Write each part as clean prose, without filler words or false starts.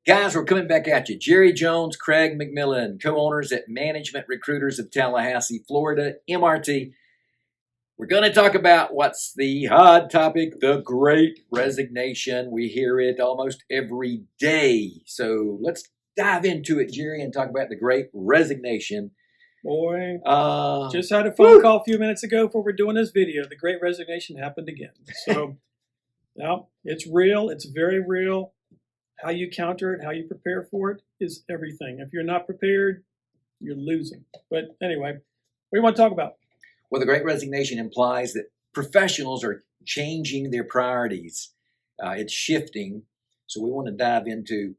Guys, we're coming back at you. Jerry Jones, Craig McMillan, co-owners at Management Recruiters of Tallahassee, Florida, MRT. We're going to talk about what's the hot topic, the Great Resignation. We hear it almost every day. So let's dive into it, Jerry, and talk about the Great Resignation. Boy, just had a phone call a few minutes ago before we're doing this video. The Great Resignation happened again. So, now it's real. It's very real. How you counter it, how you prepare for it is everything. If you're not prepared, you're losing. But anyway, what do you want to talk about? Well, the Great Resignation implies that professionals are changing their priorities. It's shifting. So we want to dive into,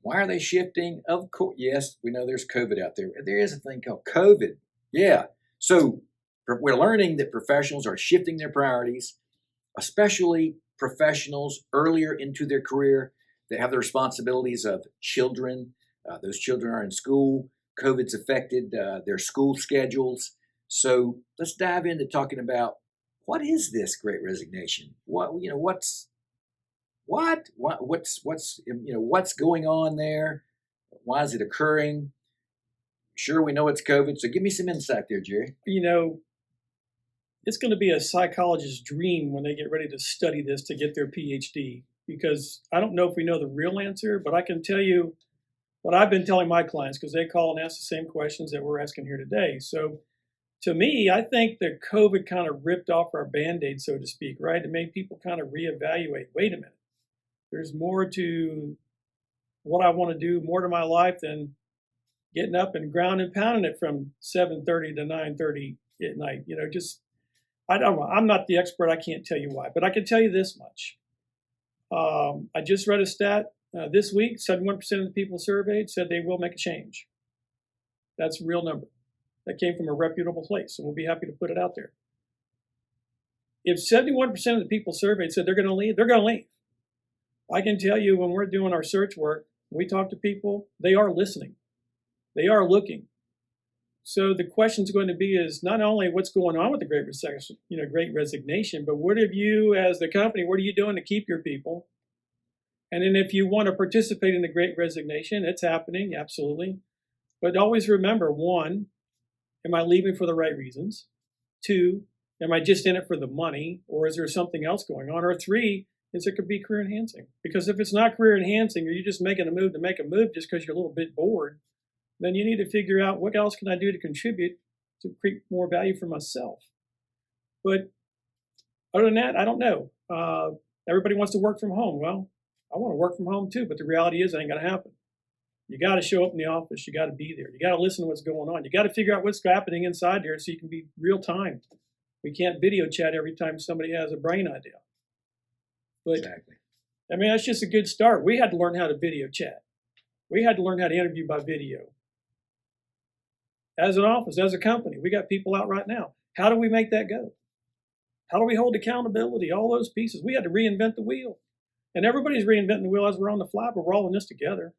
why are they shifting? Of course, yes, we know there's COVID out there. There is a thing called COVID. Yeah. So we're learning that professionals are shifting their priorities, especially professionals earlier into their career that have the responsibilities of children. Those children are in school. COVID's affected their school schedules. So let's dive into talking about what is this Great Resignation? What's going on there? Why is it occurring? Sure, we know it's COVID. So give me some insight there, Jerry. It's going to be a psychologist's dream when they get ready to study this to get their PhD, because I don't know if we know the real answer, but I can tell you what I've been telling my clients, because they call and ask the same questions that we're asking here today. So to me, I think that COVID kind of ripped off our Band-Aid, so to speak, right? It made people kind of reevaluate. Wait a minute. There's more to what I want to do, more to my life than getting up and ground and pounding it from 7:30 to 9:30 at night. I don't know. I'm not the expert. I can't tell you why, but I can tell you this much. I just read a stat this week. 71% of the people surveyed said they will make a change. That's a real number. That came from a reputable place, and we'll be happy to put it out there. If 71% of the people surveyed said they're going to leave, they're going to leave. I can tell you when we're doing our search work, we talk to people, they are listening. They are looking. So the question's going to be is not only what's going on with the Great Resignation, but what have you as the company, what are you doing to keep your people? And then if you want to participate in the Great Resignation, it's happening, absolutely. But always remember, 1, am I leaving for the right reasons? 2, am I just in it for the money? Or is there something else going on? Or 3, is it could be career enhancing? Because if it's not career enhancing, or you're just making a move to make a move just because you're a little bit bored, then you need to figure out what else can I do to contribute to create more value for myself. But other than that, I don't know. Everybody wants to work from home. Well, I want to work from home too, but the reality is it ain't going to happen. You got to show up in the office. You got to be there. You got to listen to what's going on. You got to figure out what's happening inside there so you can be real time. We can't video chat every time somebody has a brain idea. But Exactly. I mean, that's just a good start. We had to learn how to video chat. We had to learn how to interview by video. As an office, as a company, we got people out right now. How do we make that go? How do we hold accountability? All those pieces. We had to reinvent the wheel. And everybody's reinventing the wheel as we're on the fly, but we're all in this together.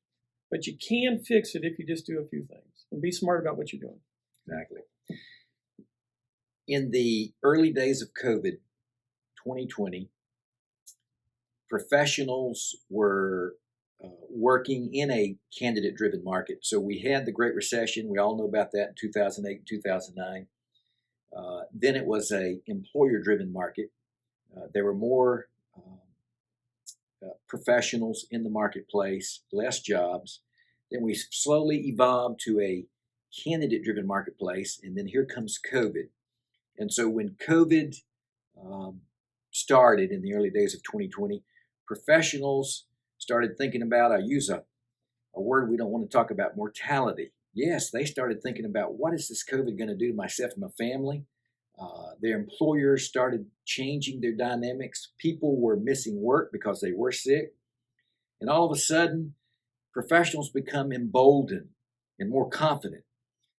But you can fix it if you just do a few things and be smart about what you're doing. Exactly. In the early days of COVID, 2020, professionals were working in a candidate-driven market. So we had the Great Recession. We all know about that in 2008, 2009. Then it was a employer-driven market. There were more professionals in the marketplace, less jobs. Then we slowly evolved to a candidate-driven marketplace, and then here comes COVID. And so when COVID started in the early days of 2020, professionals started thinking about, I use a word we don't want to talk about, mortality. Yes, they started thinking about what is this COVID going to do to myself and my family? Their employers started changing their dynamics. People were missing work because they were sick. And all of a sudden, professionals become emboldened and more confident.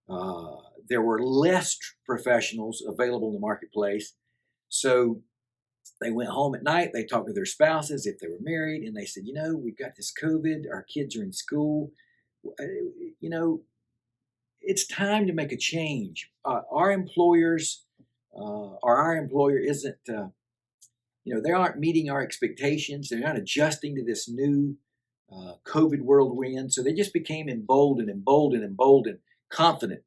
There were less professionals available in the marketplace. So they went home at night, they talked to their spouses if they were married, and they said, we've got this COVID, our kids are in school. It's time to make a change. Our employers or our employer isn't, they aren't meeting our expectations. They're not adjusting to this new COVID whirlwind. So they just became emboldened, confident.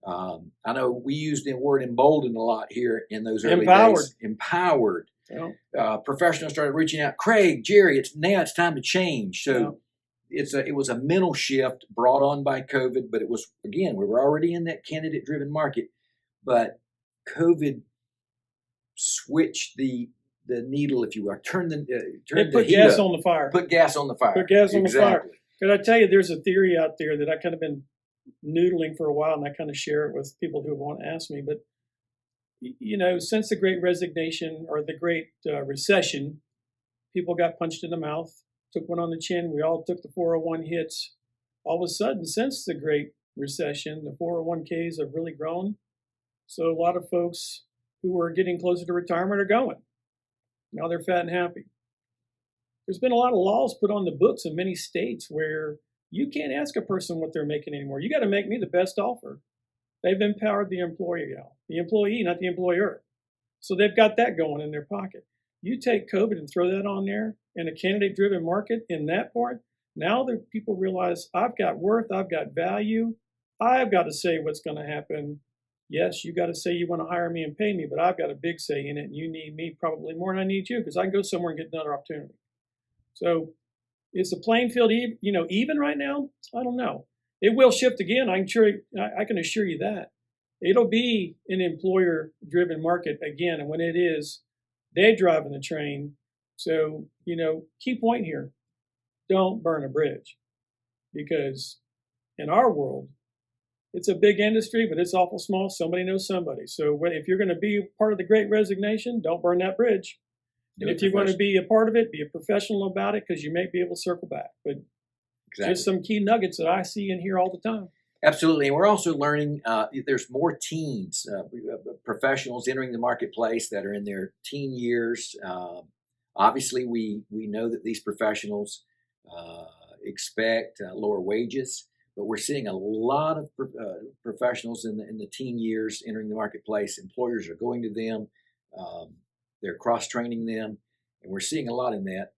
I know we used the word emboldened a lot here in those early days. Empowered. Yeah. Professionals started reaching out. Craig, Jerry, it's time to change. So it was a mental shift brought on by COVID, but it was, again, we were already in that candidate-driven market, but COVID switched the needle, if you will. Turned the gas on the fire. Put gas on the fire. Put gas on the fire. Could I tell you, there's a theory out there that I kind of been noodling for a while, and I kind of share it with people who want to ask me. But since the Great Resignation or the Great Recession, people got punched in the mouth, took one on the chin. We all took the 401 hits. All of a sudden, since the Great Recession, the 401ks have really grown. So a lot of folks who are getting closer to retirement are going. Now they're fat and happy. There's been a lot of laws put on the books in many states where you can't ask a person what they're making anymore. You got to make me the best offer. They've empowered the employee, not the employer. So they've got that going in their pocket. You take COVID and throw that on there in a candidate-driven market in that part, now the people realize I've got worth, I've got value, I've got to say what's going to happen. Yes, you got to say you want to hire me and pay me, but I've got a big say in it, and you need me probably more than I need you because I can go somewhere and get another opportunity. So is the playing field even right now? I don't know. It will shift again. I can assure you that. It'll be an employer-driven market again, and when it is, they're driving the train. So, key point here, don't burn a bridge, because in our world, it's a big industry, but it's awful small. Somebody knows somebody. So if you're going to be part of the Great Resignation, don't burn that bridge. And if you're going to be a part of it, be a professional about it, because you may be able to circle back. But just some key nuggets that I see and hear all the time. Absolutely. And we're also learning there's more teens, professionals entering the marketplace that are in their teen years. Obviously, we know that these professionals expect lower wages, but we're seeing a lot of professionals in the teen years entering the marketplace. Employers are going to them. They're cross-training them, and we're seeing a lot in that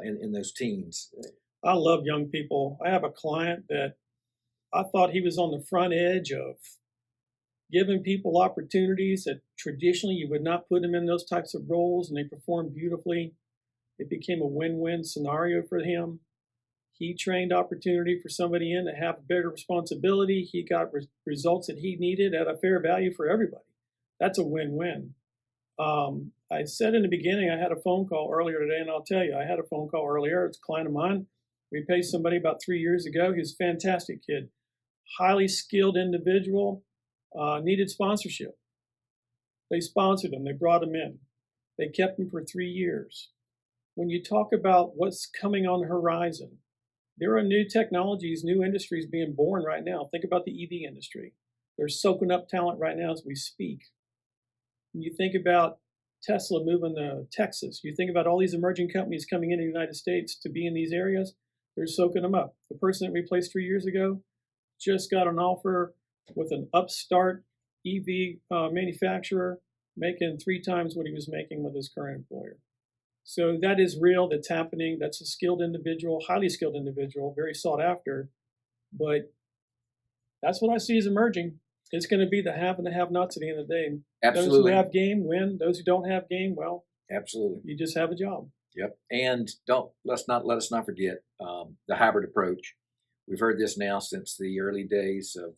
in those teens. I love young people. I have a client that I thought he was on the front edge of giving people opportunities that traditionally you would not put them in those types of roles, and they performed beautifully. It became a win-win scenario for him. He trained opportunity for somebody in to have a bigger responsibility. He got results that he needed at a fair value for everybody. That's a win-win. I said in the beginning, I had a phone call earlier today, and I'll tell you, I had a phone call earlier. It's a client of mine. We paid somebody about 3 years ago. He's a fantastic kid, highly skilled individual, needed sponsorship. They sponsored him. They brought him in. They kept him for 3 years. When you talk about what's coming on the horizon, there are new technologies, new industries being born right now. Think about the EV industry. They're soaking up talent right now as we speak. When you think about Tesla moving to Texas, you think about all these emerging companies coming into the United States to be in these areas, they're soaking them up. The person that we placed 3 years ago just got an offer with an upstart EV manufacturer making 3 times what he was making with his current employer. So that is real, that's happening. That's a skilled individual, highly skilled individual, very sought after. But that's what I see as emerging. It's going to be the have and the have-nots at the end of the day. Absolutely. Those who have game win. Those who don't have game, well, absolutely, you just have a job. Yep. And let us not forget the hybrid approach. We've heard this now since the early days of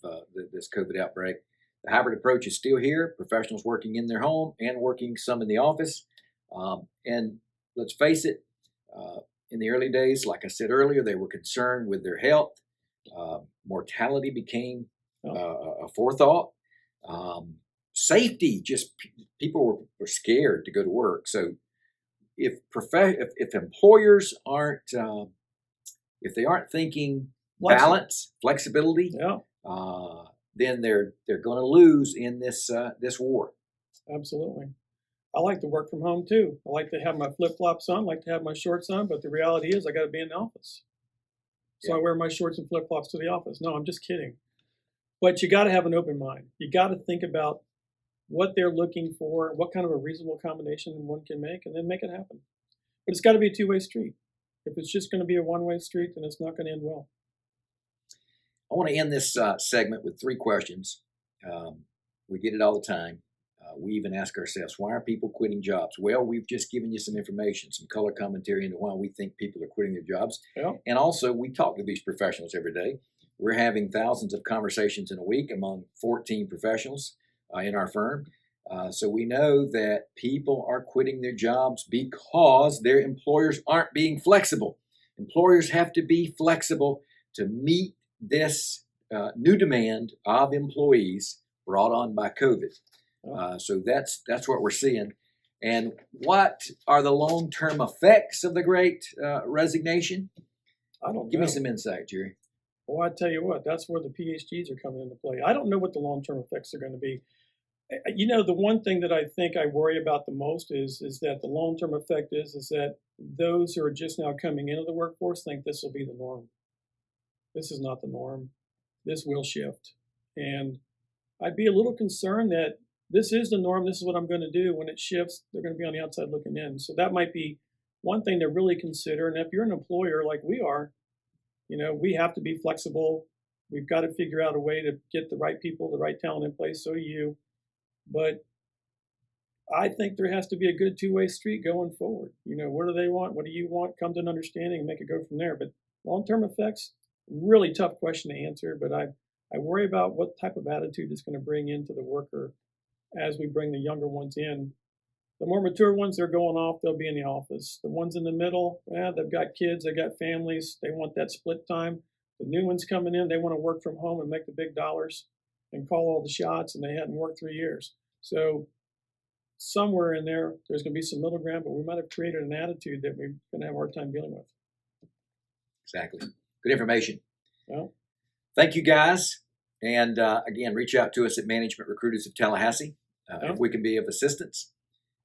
this COVID outbreak. The hybrid approach is still here. Professionals working in their home and working some in the office. And let's face it, in the early days, like I said earlier, they were concerned with their health. Mortality became a forethought. Safety, just people were scared to go to work. So if employers aren't thinking balance, flexibility, then they're going to lose in this war. Absolutely. I like to work from home too. I like to have my flip-flops on, I like to have my shorts on, but the reality is I got to be in the office. So I wear my shorts and flip-flops to the office. No, I'm just kidding. But you got to have an open mind. You got to think about what they're looking for, what kind of a reasonable combination one can make, and then make it happen. But it's got to be a two-way street. If it's just going to be a one-way street, then it's not going to end well. I want to end this segment with 3 questions. We get it all the time. We even ask ourselves, why are people quitting jobs? Well, we've just given you some information, some color commentary into why we think people are quitting their jobs. Yeah. And also, we talk to these professionals every day. We're having thousands of conversations in a week among 14 professionals in our firm. So we know that people are quitting their jobs because their employers aren't being flexible. Employers have to be flexible to meet this new demand of employees brought on by COVID. So that's what we're seeing. And what are the long-term effects of the Great Resignation? I don't know. Give me some insight, Jerry. Well, I tell you what, that's where the PhDs are coming into play. I don't know what the long-term effects are going to be. You know, the one thing that I think I worry about the most is that the long-term effect is that those who are just now coming into the workforce think this will be the norm. This is not the norm. This will shift. And I'd be a little concerned that this is the norm. This is what I'm going to do. When it shifts, they're going to be on the outside looking in. So that might be one thing to really consider. And if you're an employer like we are, you know, we have to be flexible. We've got to figure out a way to get the right people, the right talent in place. So do you. But I think there has to be a good two-way street going forward. You know, what do they want? What do you want? Come to an understanding and make it go from there. But long-term effects, really tough question to answer. But I worry about what type of attitude it's going to bring into the worker as we bring the younger ones in. The more mature ones, they're going off, they'll be in the office. The ones in the middle, they've got kids, they've got families, they want that split time. The new ones coming in, they want to work from home and make the big dollars and call all the shots, and they hadn't worked 3 years. So somewhere in there, there's going to be some middle ground, but we might have created an attitude that we're going to have a hard time dealing with. Exactly. Good information. Well, thank you, guys. And again, reach out to us at Management Recruiters of Tallahassee if we can be of assistance.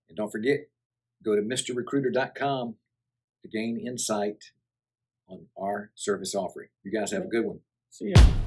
And don't forget, go to MrRecruiter.com to gain insight on our service offering. You guys have a good one. see ya.